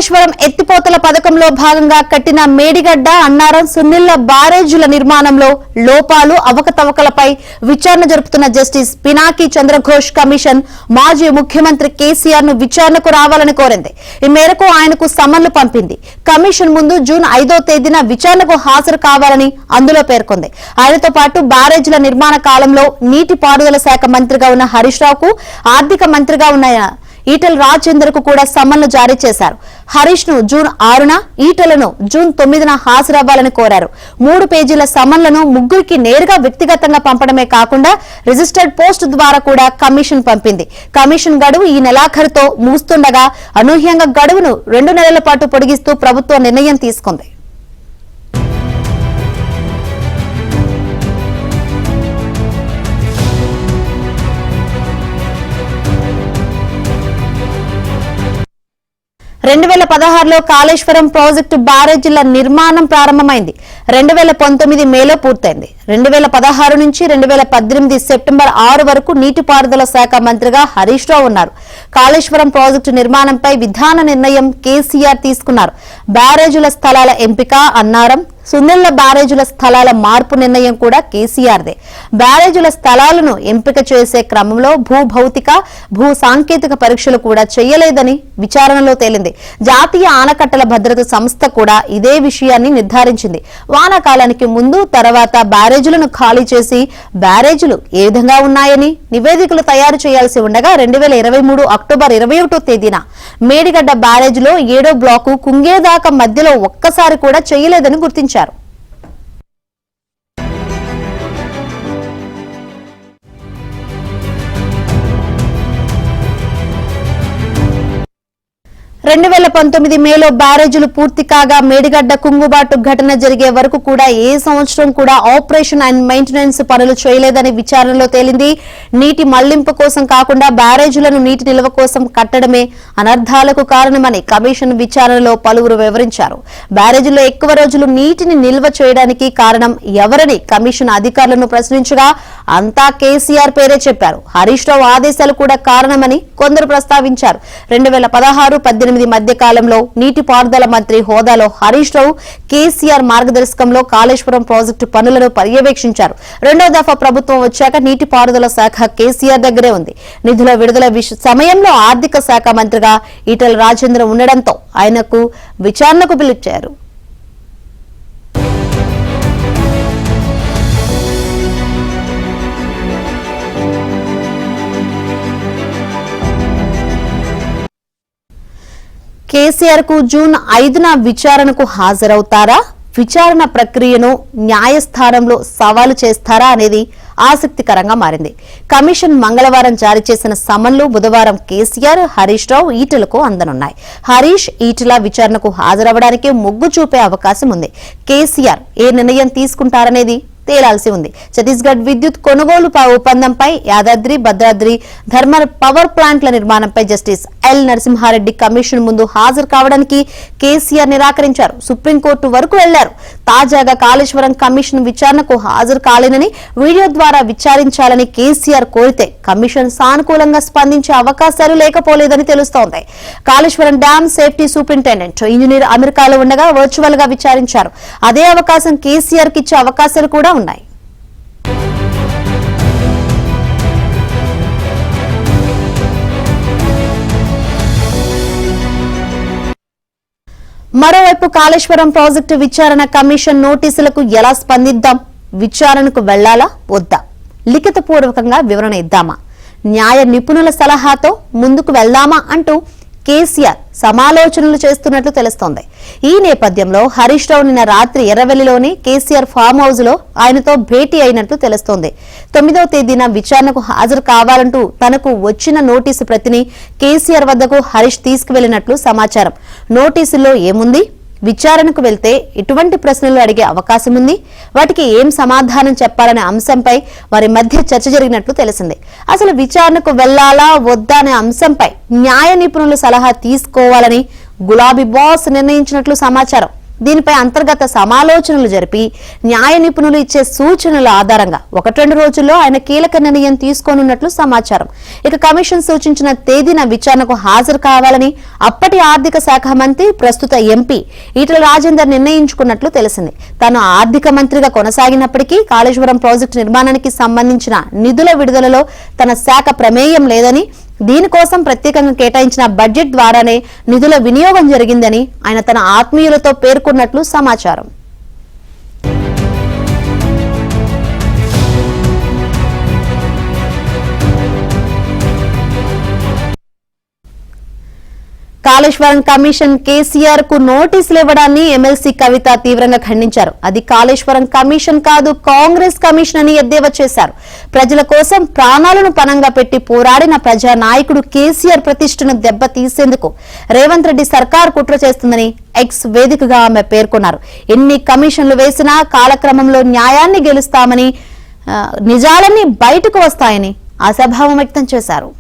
కాళేశ్వరం ఎత్తిపోతల పథకంలో భాగంగా కట్టిన మేడిగడ్డ అన్నారం సున్నిళ్ల బ్యారేజీల నిర్మాణంలో లోపాలు అవకతవకలపై విచారణ జరుపుతున్న జస్టిస్ పినాకి చంద్రఘోష్ కమిషన్ మాజీ ముఖ్యమంత్రి కేసీఆర్ ను విచారణకు రావాలని కోరింది. ఈ మేరకు ఆయనకు సమన్లు పంపింది. కమిషన్ ముందు జూన్ 5వ తేదీన విచారణకు హాజరు కావాలని అందులో పేర్కొంది. ఆయనతో పాటు బ్యారేజీల నిర్మాణ కాలంలో నీటిపారుదల శాఖ మంత్రిగా ఉన్న హరీష్ రావుకు, ఆర్థిక మంత్రిగా ఉన్న ఈటెల రాజేందర్ కు కూడా సమన్లు జారీ చేశారు. హరీష్ ను జూన్ 6న, ఈటెలను జూన్ 9న హాజరవ్వాలని కోరారు. 3 పేజీల సమన్లను ముగ్గురికి నేరుగా వ్యక్తిగతంగా పంపడమే కాకుండా రిజిస్టర్డ్ పోస్ట్ ద్వారా కూడా కమిషన్ పంపింది. కమిషన్ గడువు ఈ నెలాఖరుతో ముగుస్తుండగా అనూహ్యంగా గడువును 2 నెలల పాటు పొడిగిస్తూ ప్రభుత్వం నిర్ణయం తీసుకుంది. రెండు 2016లో కాళేశ్వరం ప్రాజెక్టు బ్యారేజీల నిర్మాణం ప్రారంభమైంది. 2019 మేలో పూర్తయింది. 2016 నుంచి 2018 సెప్టెంబర్ 6 వరకు నీటిపారుదల శాఖ మంత్రిగా హరీష్ రావు ఉన్నారు. కాళేశ్వరం ప్రాజెక్టు నిర్మాణంపై విధాన నిర్ణయం కేసీఆర్ తీసుకున్నారు. బ్యారేజీల స్థలాల ఎంపిక, అన్నారం సున్నిళ్ల బ్యారేజీల స్థలాల మార్పు నిర్ణయం కూడా కేసీఆర్దే. బ్యారేజీల స్థలాలను ఎంపిక చేసే క్రమంలో భూభౌతిక, భూ సాంకేతిక పరీక్షలు కూడా చేయలేదని విచారణలో తేలింది. జాతీయ ఆనకట్టల భద్రత సంస్థ కూడా ఇదే విషయాన్ని నిర్ధారించింది. వానాకాలానికి ముందు, తర్వాత బ్యారేజీలను ఖాళీ చేసి బ్యారేజీలు ఏ విధంగా ఉన్నాయని నివేదికలు తయారు చేయాల్సి ఉండగా 2023 అక్టోబర్ 21వ తేదీన మేడిగడ్డ బ్యారేజీలో 7వ బ్లాకు కుంగేదాకా మధ్యలో ఒక్కసారి కూడా చేయలేదని గుర్తించారు. 2019 మేలో బ్యారేజీలు పూర్తి కాగా మేడిగడ్డ కుంగుబాటు ఘటన జరిగే వరకు కూడా ఏ సంవత్సరం కూడా ఆపరేషన్ అండ్ మెయింటెనెన్స్ పనులు చేయలేదని విచారణలో తేలింది. నీటి మళ్లింపు కోసం కాకుండా బ్యారేజీలను నీటి నిల్వ కోసం కట్టడమే అనర్థాలకు కారణమని కమిషన్ విచారణలో పలువురు వివరించారు. బ్యారేజీలో ఎక్కువ రోజులు నీటిని నిల్వ చేయడానికి కారణం ఎవరని కమిషన్ అధికారులను ప్రశ్నించగా అంతా కేసీఆర్ పేరే చెప్పారు. హరీష్ రావు ఆదేశాలు కూడా కారణమని కొందరు ప్రస్తావించారు. 2016-18 మధ్య కాలంలో నీటిపారుదల మంత్రి హోదాలో హరీష్ రావు కేసీఆర్ మార్గదర్శకంలో కాళేశ్వరం ప్రాజెక్టు పనులను పర్యవేక్షించారు. 2వ దఫా ప్రభుత్వం వచ్చాక నీటిపారుదల శాఖ కేసీఆర్ దగ్గరే ఉంది. నిధుల విడుదల సమయంలో ఆర్థిక శాఖ మంత్రిగా ఈటెల రాజేందర్ ఉండడంతో ఆయనకు విచారణకు పిలిచారు. కేసీఆర్ కు జూన్ 5న విచారణకు హాజరవుతారా, విచారణ ప్రక్రియను న్యాయస్థానంలో సవాలు చేస్తారా అనేది ఆసక్తికరంగా మారింది. కమిషన్ మంగళవారం జారీ చేసిన సమన్లు బుధవారం కేసీఆర్, హరీష్ రావు, ఈటెలకు అందనున్నాయి. హరీష్, ఈటెల విచారణకు హాజరవడానికి మొగ్గు చూపే అవకాశం ఉంది. కేసీఆర్ ఏ నిర్ణయం తీసుకుంటారనేది తేలాల్సి ఉంది. ఛత్తీస్గఢ్ విద్యుత్ కొనుగోలు ఒప్పందంపై, యాదాద్రి, భద్రాద్రి థర్మల్ పవర్ ప్లాంట్ల నిర్మాణంపై జస్టిస్ ఎల్ నరసింహారెడ్డి కమిషన్ ముందు హాజరు కావడానికి కేసీఆర్ నిరాకరించారు. సుప్రీంకోర్టు వరకు వెళ్లారు. తాజాగా కాళేశ్వరం కమిషన్ విచారణకు హాజరు కాలేనని, వీడియో ద్వారా విచారించాలని కేసీఆర్ కోరితే కమిషన్ సానుకూలంగా స్పందించే అవకాశాలు లేకపోలేదని తెలుస్తోంది. Kaleshwaram dam safety superintendent engineer అమెరికాలో ఉండగా వర్చువల్ గా విచారించారు. అదే అవకాశం కేసీఆర్ కి ఇచ్చే అవకాశాలు కూడా ఉన్నాయి. మరోవైపు కాళేశ్వరం ప్రాజెక్టు విచారణ కమిషన్ నోటీసులకు ఎలా స్పందిద్దాం? విచారణకు వెళ్లాలా వద్దా? లిఖితపూర్వకంగా వివరణ ఇద్దామా? న్యాయ నిపుణుల సలహాతో ముందుకు వెళ్దామా అంటూ కేసీఆర్ సమాలోచనలు చేస్తున్నట్లు తెలుస్తోంది. ఈ నేపథ్యంలో హరీష్ రావు నిన్న రాత్రి ఎర్రవెల్లిలోని కేసీఆర్ ఫామ్ హౌస్ లో ఆయనతో భేటీ అయినట్లు తెలుస్తోంది. 9వ తేదీన విచారణకు హాజరు కావాలంటూ తనకు వచ్చిన నోటీసు ప్రతిని కేసీఆర్ వద్దకు హరీష్ తీసుకువెళ్లినట్లు సమాచారం. నోటీసుల్లో ఏముంది? విచారణకు వెళ్తే ఎటువంటి ప్రశ్నలు అడిగే అవకాశం ఉంది? వాటికి ఏం సమాధానం చెప్పాలనే అంశంపై వారి మధ్య చర్చ జరిగినట్లు తెలిసింది. అసలు విచారణకు వెళ్లాలా వద్దా అనే అంశంపై న్యాయ నిపుణుల సలహా తీసుకోవాలని గులాబీ బాస్ నిర్ణయించినట్లు సమాచారం. దీనిపై అంతర్గత సమాలోచనలు జరిపి న్యాయ నిపుణులు ఇచ్చే సూచనల ఆధారంగా 1-2 రోజుల్లో ఆయన కీలక నిర్ణయం తీసుకోనున్నట్లు సమాచారం. ఇక కమిషన్ సూచించిన తేదీన విచారణకు హాజరు కావాలని అప్పటి ఆర్థిక శాఖ మంత్రి, ప్రస్తుత ఎంపీ ఈటెల రాజేందర్ నిర్ణయించుకున్నట్లు తెలిసింది. తాను ఆర్థిక మంత్రిగా కొనసాగినప్పటికీ కాళేశ్వరం ప్రాజెక్టు నిర్మాణానికి సంబంధించిన నిధుల విడుదలలో తన శాఖ ప్రమేయం లేదని, దీనికోసం ప్రత్యేకంగా కేటాయించిన బడ్జెట్ ద్వారానే నిధుల వినియోగం జరిగిందని ఆయన తన ఆత్మీయులతో పేర్కొన్నట్లు సమాచారం. కాళేశ్వరం కమిషన్ కేసీఆర్ కు నోటీసులు ఇవ్వడాన్ని ఎమ్మెల్సీ కవిత తీవ్రంగా ఖండించారు. అది కాళేశ్వరం కమిషన్ కాదు, కాంగ్రెస్ కమిషన్ అని ఎద్దేవా చేశారు. ప్రజల కోసం ప్రాణాలను పణంగా పెట్టి పోరాడిన ప్రజా నాయకుడు కేసీఆర్ ప్రతిష్టను దెబ్బతీసేందుకు రేవంత్ రెడ్డి సర్కార్ కుట్ర చేస్తుందని ఎక్స్ వేదికగా ఆమె పేర్కొన్నారు. ఎన్ని కమిషన్లు వేసినా కాలక్రమంలో న్యాయాన్ని గెలుస్తామని, నిజాలన్నీ బయటకు వస్తాయని ఆశాభావం వ్యక్తం చేశారు.